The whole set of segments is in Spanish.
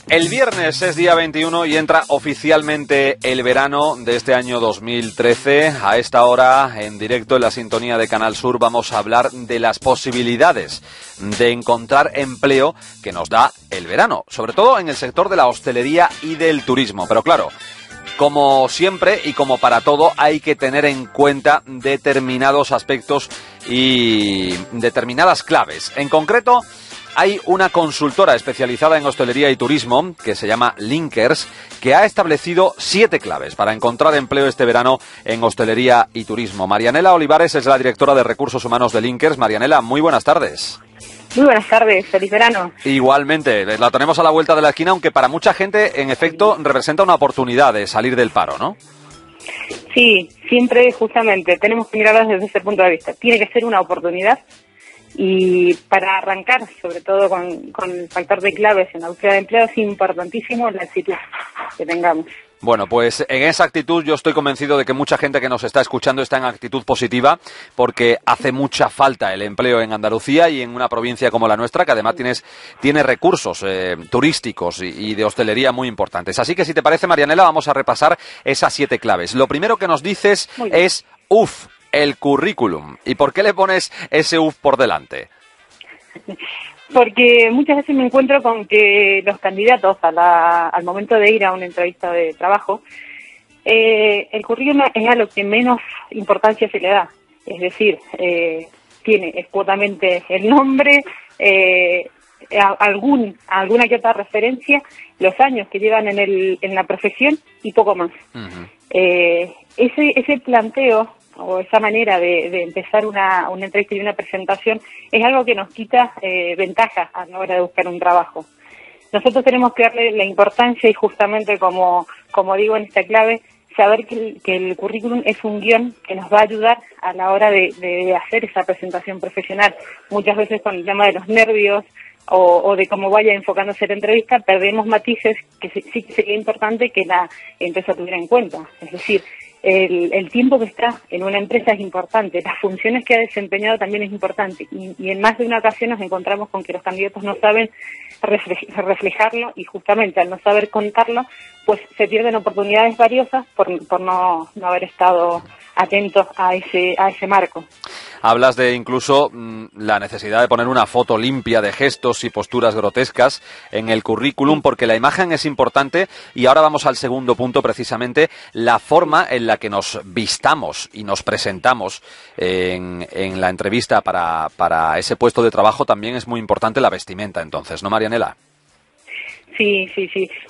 El viernes es día 21 y entra oficialmente el verano de este año 2013. A esta hora, en directo en la sintonía de Canal Sur, vamos a hablar de las posibilidades de encontrar empleo que nos da el verano, sobre todo en el sector de la hostelería y del turismo. Pero claro, como siempre y como para todo, hay que tener en cuenta determinados aspectos y determinadas claves. En concreto, hay una consultora especializada en hostelería y turismo, que se llama Linkers, que ha establecido 7 claves para encontrar empleo este verano en hostelería y turismo. Marianela Olivares es la directora de Recursos Humanos de Linkers. Marianela, muy buenas tardes. Muy buenas tardes, feliz verano. Igualmente, la tenemos a la vuelta de la esquina, aunque para mucha gente, en efecto, representa una oportunidad de salir del paro, ¿no? Sí, siempre justamente tenemos que mirarlo desde ese punto de vista. Tiene que ser una oportunidad. Y para arrancar, sobre todo con el factor de claves en la búsqueda de empleo, es importantísimo la actitud que tengamos. Bueno, pues en esa actitud yo estoy convencido de que mucha gente que nos está escuchando está en actitud positiva, porque hace mucha falta el empleo en Andalucía y en una provincia como la nuestra, que además tiene recursos turísticos y de hostelería muy importantes. Así que si te parece, Marianela, vamos a repasar esas 7 claves. Lo primero que nos dices es UF. El currículum. ¿Y por qué le pones ese UF por delante? Porque muchas veces me encuentro con que los candidatos al momento de ir a una entrevista de trabajo, el currículum es a lo que menos importancia se le da. Es decir, tiene escuetamente el nombre, alguna que otra referencia, los años que llevan en la profesión y poco más. Uh-huh. Ese planteo o esa manera de empezar una entrevista y una presentación es algo que nos quita ventaja a la hora de buscar un trabajo. Nosotros tenemos que darle la importancia y justamente como digo en esta clave, saber que el currículum es un guión que nos va a ayudar a la hora de hacer esa presentación profesional. Muchas veces con el tema de los nervios o de cómo vaya enfocándose la entrevista, perdemos matices que sí sería importante que la empresa tuviera en cuenta. Es decir, el tiempo que está en una empresa es importante, las funciones que ha desempeñado también es importante y en más de una ocasión nos encontramos con que los candidatos no saben reflejarlo y justamente al no saber contarlo, pues se pierden oportunidades valiosas por no haber estado atentos a ese marco. Hablas de incluso la necesidad de poner una foto limpia de gestos y posturas grotescas en el currículum, porque la imagen es importante y ahora vamos al segundo punto, precisamente, la forma en la que nos vistamos y nos presentamos en la entrevista para ese puesto de trabajo también es muy importante la vestimenta, entonces, ¿no, Marianela? Sí.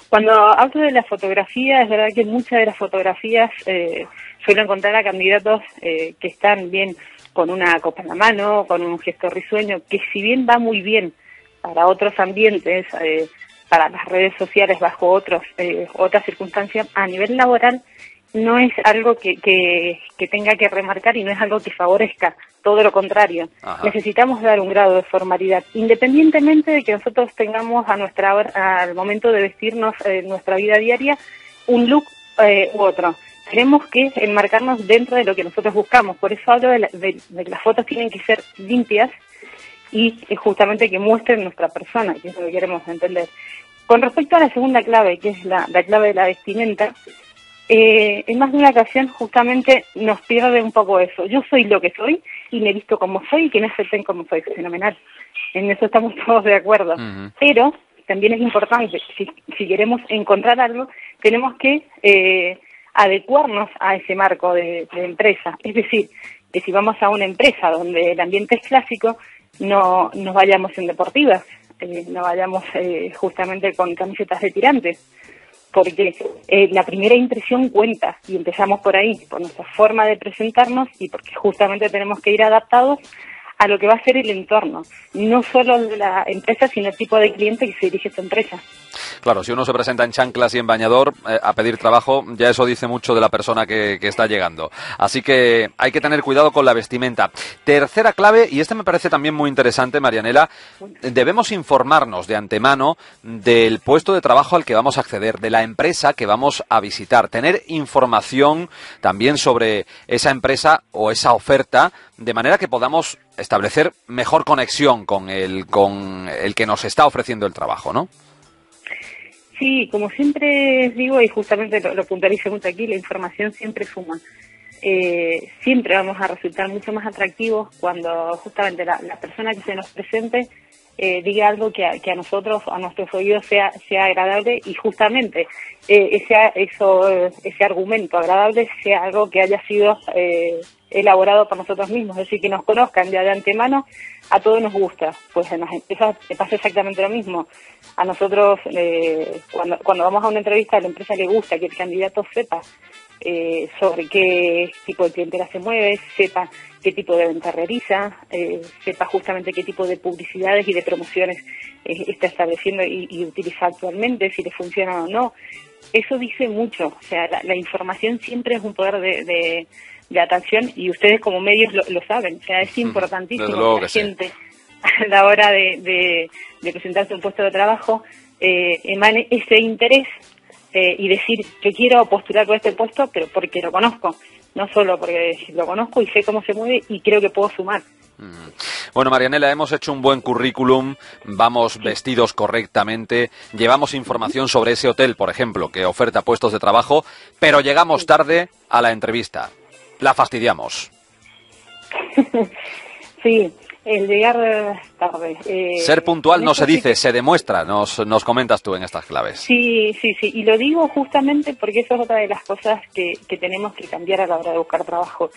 Cuando hablo de la fotografía, es verdad que muchas de las fotografías suelo encontrar a candidatos que están bien con una copa en la mano, con un gesto risueño, que si bien va muy bien para otros ambientes, para las redes sociales bajo otras circunstancias, a nivel laboral no es algo que tenga que remarcar y no es algo que favorezca, todo lo contrario. Ajá. Necesitamos dar un grado de formalidad, independientemente de que nosotros tengamos al momento de vestirnos en nuestra vida diaria un look u otro. Tenemos que enmarcarnos dentro de lo que nosotros buscamos, por eso hablo de que las fotos tienen que ser limpias y justamente que muestren nuestra persona, que es lo que queremos entender. Con respecto a la segunda clave, que es la clave de la vestimenta, en más de una ocasión justamente nos pierde un poco eso. Yo soy lo que soy y me visto como soy y que me acepten como soy. Fenomenal. En eso estamos todos de acuerdo. Uh-huh. Pero también es importante, si queremos encontrar algo, tenemos que adecuarnos a ese marco de empresa. Es decir, que si vamos a una empresa donde el ambiente es clásico, no nos vayamos en deportivas, no vayamos justamente con camisetas de tirantes, porque la primera impresión cuenta y empezamos por ahí, por nuestra forma de presentarnos y porque justamente tenemos que ir adaptados a lo que va a ser el entorno, no solo de la empresa, sino el tipo de cliente que se dirige a esta empresa. Claro, si uno se presenta en chanclas y en bañador a pedir trabajo, ya eso dice mucho de la persona que está llegando. Así que hay que tener cuidado con la vestimenta. Tercera clave, y esta me parece también muy interesante, Marianela, debemos informarnos de antemano del puesto de trabajo al que vamos a acceder, de la empresa que vamos a visitar. Tener información también sobre esa empresa o esa oferta, de manera que podamos establecer mejor conexión con el que nos está ofreciendo el trabajo, ¿no? Sí, como siempre digo, y justamente lo puntualizo mucho aquí, la información siempre suma. Siempre vamos a resultar mucho más atractivos cuando justamente la persona que se nos presente diga algo que a nosotros, a nuestros oídos sea agradable, y justamente ese argumento agradable sea algo que haya sido elaborado por nosotros mismos, es decir, que nos conozcan ya de antemano. A todos nos gusta, pues en las empresas pasa exactamente lo mismo. A nosotros, cuando vamos a una entrevista, a la empresa le gusta que el candidato sepa sobre qué tipo de clientela se mueve, sepa qué tipo de venta realiza, sepa justamente qué tipo de publicidades y de promociones está estableciendo y utiliza actualmente, si le funciona o no. Eso dice mucho, o sea, la información siempre es un poder de atracción, y ustedes como medios lo saben, o sea, es importantísimo que la gente a la hora de presentarse un puesto de trabajo emane ese interés y decir, yo quiero postular por este puesto, pero porque lo conozco, no solo porque lo conozco y sé cómo se mueve y creo que puedo sumar. Bueno, Marianela, hemos hecho un buen currículum, vamos vestidos correctamente, llevamos información sobre ese hotel, por ejemplo, que oferta puestos de trabajo, pero llegamos tarde a la entrevista. La fastidiamos. Sí, el llegar tarde. Ser puntual no se dice, se demuestra, nos comentas tú en estas claves. Sí, y lo digo justamente porque eso es otra de las cosas que tenemos que cambiar a la hora de buscar trabajo.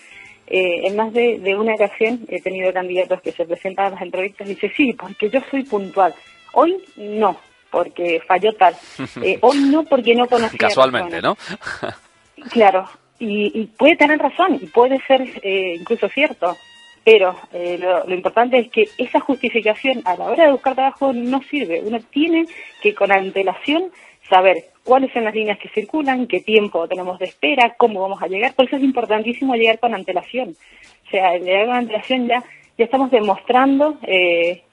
En más de una ocasión he tenido candidatos que se presentan a las entrevistas y dicen, sí, porque yo soy puntual. Hoy no, porque falló tal. Hoy no, porque no conocía. Casualmente, ¿no? Claro, y puede tener razón, y puede ser incluso cierto, pero lo importante es que esa justificación a la hora de buscar trabajo no sirve. Uno tiene que con antelación saber cuáles son las líneas que circulan, qué tiempo tenemos de espera, cómo vamos a llegar. Por eso es importantísimo llegar con antelación. O sea, al llegar con antelación ya estamos demostrando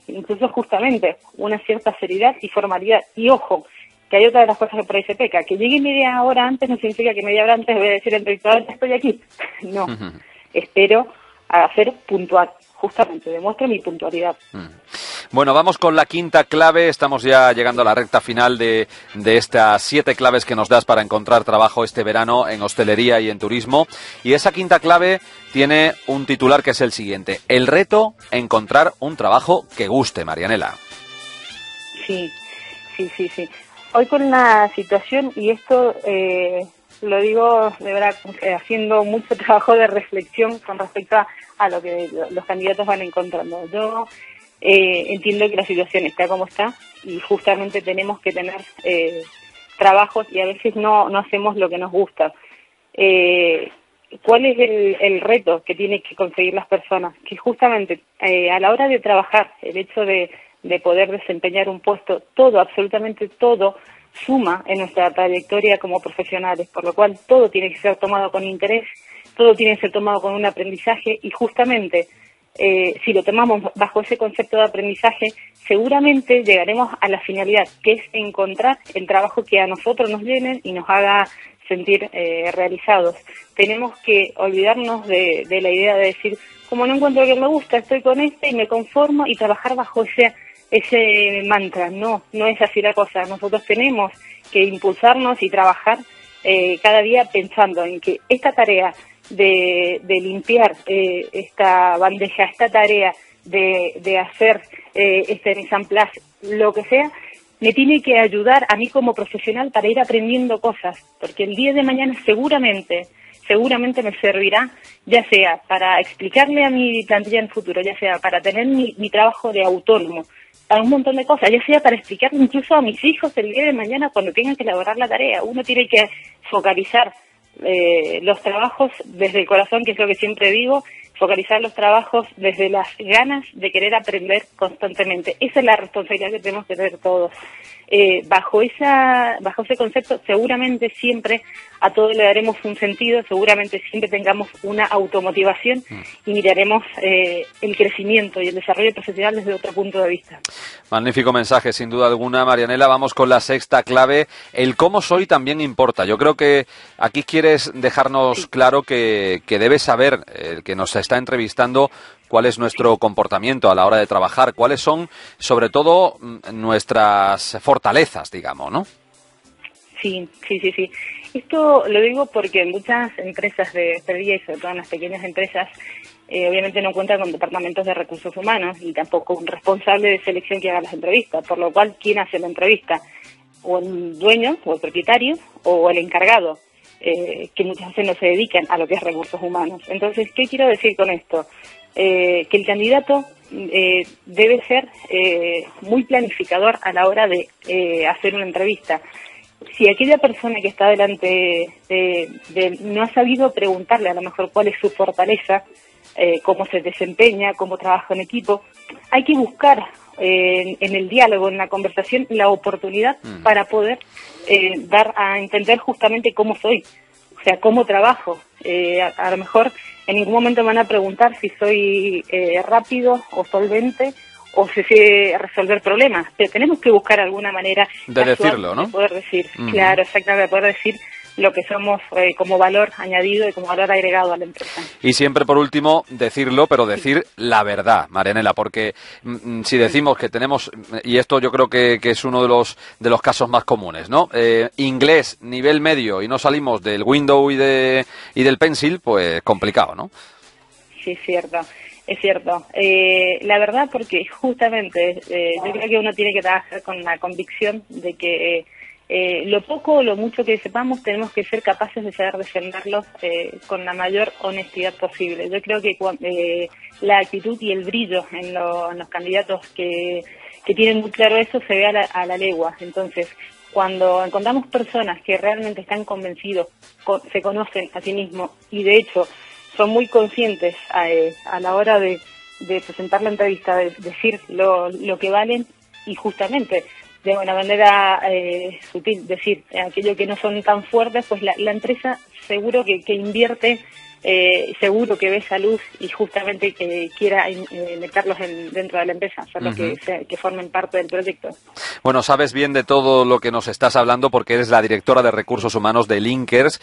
incluso justamente una cierta seriedad y formalidad. Y ojo, que hay otra de las cosas que por ahí se peca, que llegue media hora antes no significa que media hora antes voy a decir al entrevistador, estoy aquí. No, espero a ser puntual, justamente, demuestro mi puntualidad. Bueno, vamos con la quinta clave, estamos ya llegando a la recta final de estas 7 claves que nos das para encontrar trabajo este verano en hostelería y en turismo, y esa quinta clave tiene un titular que es el siguiente: el reto, encontrar un trabajo que guste, Marianela. Sí. Hoy con la situación, y esto lo digo de verdad, haciendo mucho trabajo de reflexión con respecto a lo que los candidatos van encontrando. Yo entiendo que la situación está como está y justamente tenemos que tener trabajos y a veces no hacemos lo que nos gusta. ¿Cuál es el reto que tienen que conseguir las personas? Que justamente a la hora de trabajar, el hecho de poder desempeñar un puesto, todo, absolutamente todo, suma en nuestra trayectoria como profesionales, por lo cual todo tiene que ser tomado con interés, todo tiene que ser tomado con un aprendizaje, y justamente si lo tomamos bajo ese concepto de aprendizaje, seguramente llegaremos a la finalidad, que es encontrar el trabajo que a nosotros nos llene y nos haga sentir realizados. Tenemos que olvidarnos de la idea de decir, como no encuentro lo que me gusta, estoy con este y me conformo, y trabajar bajo ese mantra. No es así la cosa. Nosotros tenemos que impulsarnos y trabajar cada día pensando en que esta tarea de limpiar esta bandeja, esta tarea de hacer este mise en place, lo que sea, me tiene que ayudar a mí como profesional para ir aprendiendo cosas, porque el día de mañana seguramente me servirá, ya sea para explicarle a mi plantilla en el futuro, ya sea para tener mi trabajo de autónomo, para un montón de cosas, ya sea para explicarle incluso a mis hijos el día de mañana cuando tengan que elaborar la tarea. Uno tiene que focalizar los trabajos desde el corazón, que es lo que siempre digo, focalizar los trabajos desde las ganas de querer aprender constantemente. Esa es la responsabilidad que tenemos que tener todos. Bajo ese concepto, seguramente siempre a todo le daremos un sentido, seguramente siempre tengamos una automotivación y miraremos el crecimiento y el desarrollo profesional desde otro punto de vista. Magnífico mensaje, sin duda alguna, Marianela. Vamos con la sexta clave. El cómo soy también importa. Yo creo que aquí quieres dejarnos claro que debe saber el que nos está entrevistando cuál es nuestro comportamiento a la hora de trabajar, cuáles son, sobre todo, nuestras fortalezas, digamos, ¿no? Sí. Esto lo digo porque muchas empresas de hostelería y sobre todo en las pequeñas empresas obviamente no cuentan con departamentos de recursos humanos y tampoco un responsable de selección que haga las entrevistas, por lo cual, ¿quién hace la entrevista? O el dueño, o el propietario, o el encargado, que muchas veces no se dedican a lo que es recursos humanos. Entonces, ¿qué quiero decir con esto? Que el candidato debe ser muy planificador a la hora de hacer una entrevista. Si aquella persona que está delante no ha sabido preguntarle a lo mejor cuál es su fortaleza, cómo se desempeña, cómo trabaja en equipo, hay que buscar en el diálogo, en la conversación, la oportunidad para poder dar a entender justamente cómo soy, o sea, cómo trabajo. A lo mejor en ningún momento me van a preguntar si soy rápido o solvente o si sé resolver problemas, pero tenemos que buscar alguna manera de decirlo, ¿no? De poder decir, claro, exactamente, de poder decir lo que somos como valor añadido y como valor agregado a la empresa. Y siempre, por último, decirlo, pero decir la verdad, Marianela, porque si decimos que tenemos, y esto yo creo que es uno de los casos más comunes, ¿no? Inglés, nivel medio, y no salimos del Windows y del Pencil, pues complicado, ¿no? Sí, es cierto. La verdad, porque justamente yo creo que uno tiene que trabajar con la convicción de que lo poco o lo mucho que sepamos tenemos que ser capaces de saber defenderlos con la mayor honestidad posible. Yo creo que la actitud y el brillo en los candidatos que tienen muy claro eso se ve a la legua. Entonces, cuando encontramos personas que realmente están convencidos, se conocen a sí mismos y de hecho son muy conscientes a la hora de presentar la entrevista, de decir lo que valen y justamente de una manera sutil decir aquello que no son tan fuertes, pues la empresa seguro que invierte, seguro que ve esa luz y justamente que quiera meterlos dentro de la empresa, hacerlos que formen parte del proyecto. Bueno, sabes bien de todo lo que nos estás hablando porque eres la directora de Recursos Humanos de Linkers.